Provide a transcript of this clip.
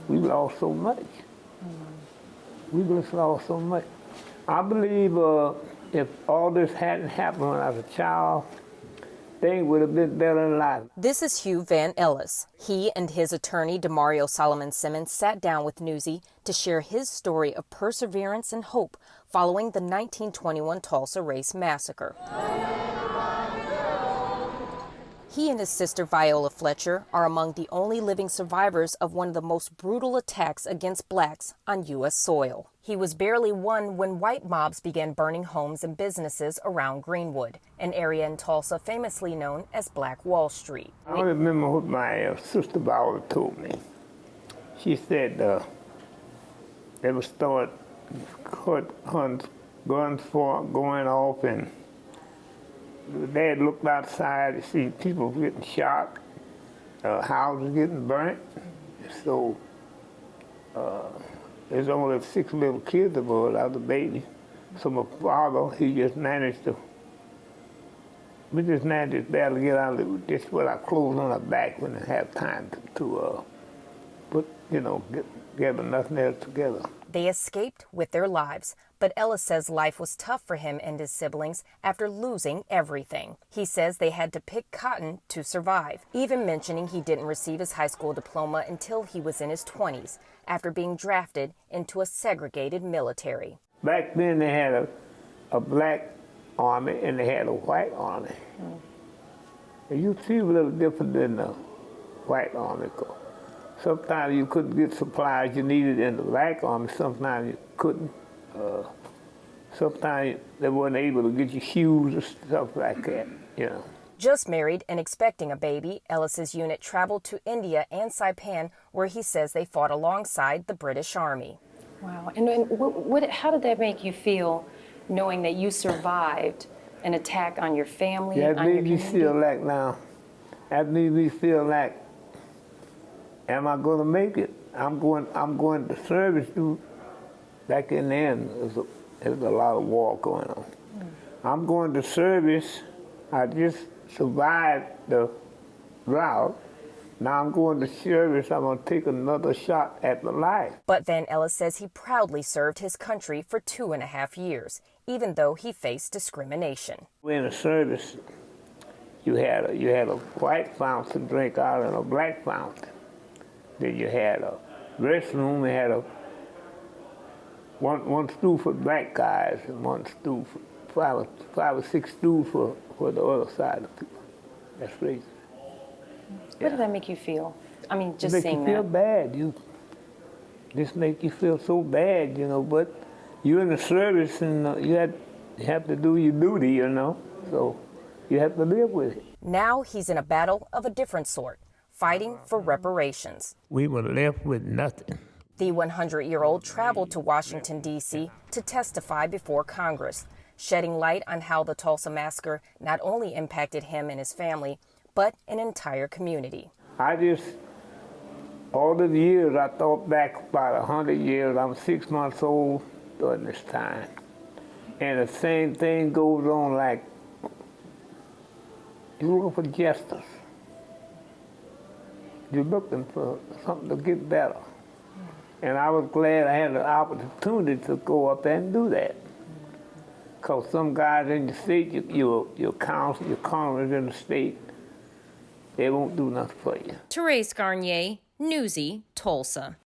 We lost so much. We just lost so much. I believe if all this hadn't happened when I was a child, things would have been better in life. This is Hughes Van Ellis. He and his attorney, Demario Solomon Simmons, sat down with Newsy to share his story of perseverance and hope following the 1921 Tulsa Race Massacre. He and his sister Viola Fletcher are among the only living survivors of one of the most brutal attacks against blacks on U.S. soil. He was barely one when white mobs began burning homes and businesses around Greenwood, an area in Tulsa famously known as Black Wall Street. I remember what my sister Viola told me. She said they would start guns going off, and Dad looked outside to see people getting shot, houses getting burnt. So there's only 6 little kids aboard. I was a baby. So my father, we just managed to barely get out of it, just put our clothes on our back when they have time to put, get nothing else together. They escaped with their lives, but Ellis says life was tough for him and his siblings after losing everything. He says they had to pick cotton to survive, even mentioning he didn't receive his high school diploma until he was in his 20s, after being drafted into a segregated military. Back then they had a black army and they had a white army. And you see a little different than the white army. Sometimes you couldn't get supplies you needed in the black army, sometimes you couldn't. Sometimes they weren't able to get you shoes or stuff like that, Just married and expecting a baby, Ellis's unit traveled to India and Saipan, where he says they fought alongside the British Army. Wow. And how did that make you feel, knowing that you survived an attack on your family? That made me feel like am I going to make it? I'm going to service. Back in the end, there's a lot of war going on. I'm going to service. I just survived the drought. Now I'm going to service. I'm going to take another shot at my life. But Van Ellis says he proudly served his country for 2.5 years, even though he faced discrimination. In the service, you had a white fountain drink out and a black fountain. Then you had a restroom. They had one stool for black guys and one stool for five or six stools for the other side of people. That's racist. What did that make you feel? I mean, just seeing that. It make you feel bad. Just make you feel so bad, But you're in the service and you have to do your duty, So you have to live with it. Now he's in a battle of a different sort, fighting for reparations. We were left with nothing. The 100-year-old traveled to Washington, D.C. to testify before Congress, shedding light on how the Tulsa Massacre not only impacted him and his family, but an entire community. All the years, I thought back about 100 years. I'm 6 months old during this time. And the same thing goes on, like, you're looking for justice. You're looking for something to get better. And I was glad I had the opportunity to go up there and do that. Because some guys in the state, your council, your congress in the state, they won't do nothing for you. Therese Garnier, Newsy, Tulsa.